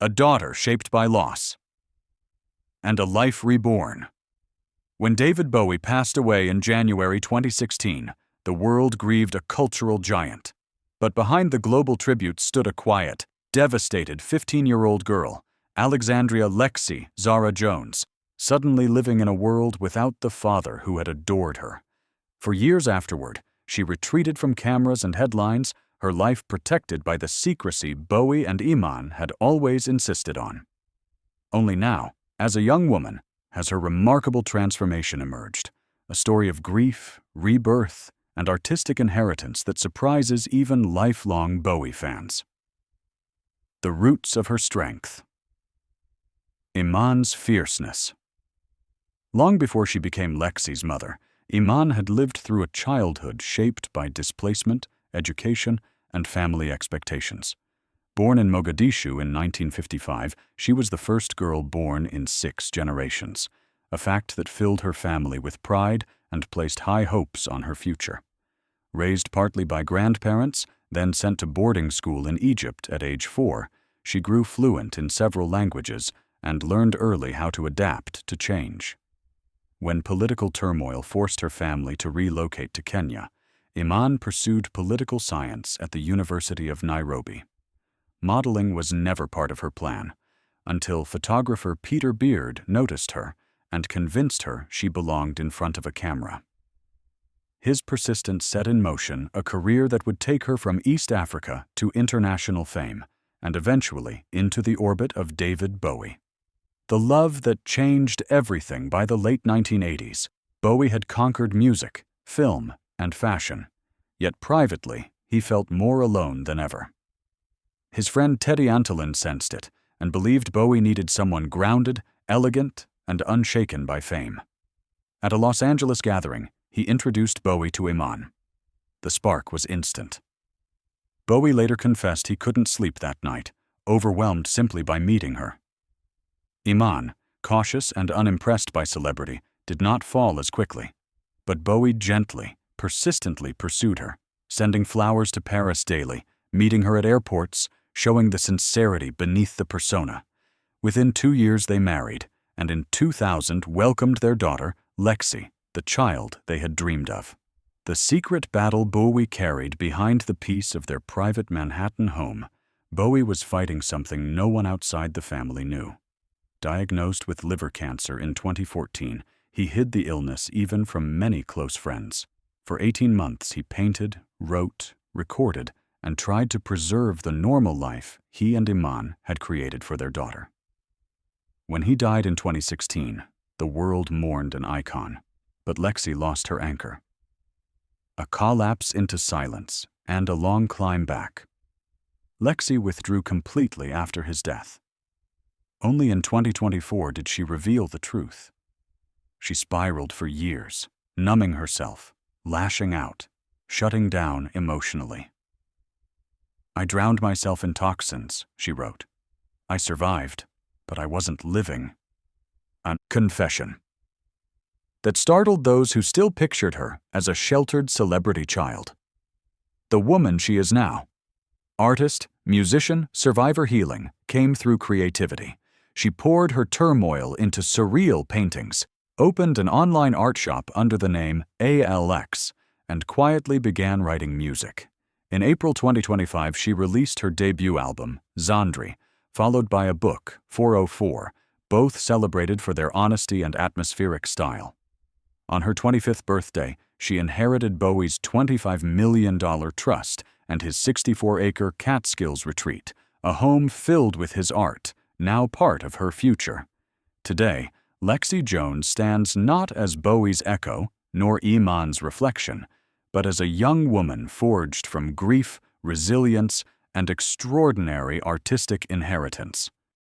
a daughter shaped by loss, and a life reborn. When David Bowie passed away in January 2016, the world grieved a cultural giant. But behind the global tribute stood a quiet, devastated 15-year-old girl, Alexandria Lexi Zara Jones, suddenly living in a world without the father who had adored her. For years afterward, she retreated from cameras and headlines, her life protected by the secrecy Bowie and Iman had always insisted on. Only now, as a young woman, has her remarkable transformation emerged, a story of grief, rebirth, and artistic inheritance that surprises even lifelong Bowie fans. The roots of her strength. Iman's fierceness. Long before she became Lexi's mother, Iman had lived through a childhood shaped by displacement, education, and family expectations. Born in Mogadishu in 1955, she was the first girl born in 6 generations, a fact that filled her family with pride and placed high hopes on her future. Raised partly by grandparents, then sent to boarding school in Egypt at age 4, she grew fluent in several languages and learned early how to adapt to change. When political turmoil forced her family to relocate to Kenya, Iman pursued political science at the University of Nairobi. Modeling was never part of her plan, until photographer Peter Beard noticed her and convinced her she belonged in front of a camera. His persistence set in motion a career that would take her from East Africa to international fame, and eventually into the orbit of David Bowie. The love that changed everything by the late 1980s, Bowie had conquered music, film, and fashion, yet privately he felt more alone than ever. His friend Teddy Antolin sensed it and believed Bowie needed someone grounded, elegant, and unshaken by fame. At a Los Angeles gathering, he introduced Bowie to Iman. The spark was instant. Bowie later confessed he couldn't sleep that night, overwhelmed simply by meeting her. Iman, cautious and unimpressed by celebrity, did not fall as quickly. But Bowie gently, persistently pursued her, sending flowers to Paris daily, meeting her at airports, showing the sincerity beneath the persona. Within 2 years they married, and in 2000 welcomed their daughter, Lexi, the child they had dreamed of. The secret battle Bowie carried behind the peace of their private Manhattan home, Bowie was fighting something no one outside the family knew. Diagnosed with liver cancer in 2014, he hid the illness even from many close friends. For 18 months he painted, wrote, recorded, and tried to preserve the normal life he and Iman had created for their daughter. When he died in 2016, the world mourned an icon, but Lexi lost her anchor. A collapse into silence and a long climb back. Lexi withdrew completely after his death. Only in 2024 did she reveal the truth. She spiraled for years, numbing herself, lashing out, shutting down emotionally. "I drowned myself in toxins," she wrote. "I survived, but I wasn't living." A confession that startled those who still pictured her as a sheltered celebrity child. The woman she is now. Artist, musician, survivor healing came through creativity. She poured her turmoil into surreal paintings, opened an online art shop under the name ALX, and quietly began writing music. In April 2025, she released her debut album, Zandri, followed by a book, 404, both celebrated for their honesty and atmospheric style. On her 25th birthday, she inherited Bowie's $25 million trust and his 64-acre Catskills retreat, a home filled with his art, now part of her future. Today, Lexi Jones stands not as Bowie's echo, nor Iman's reflection, but as a young woman forged from grief, resilience, and extraordinary artistic inheritance.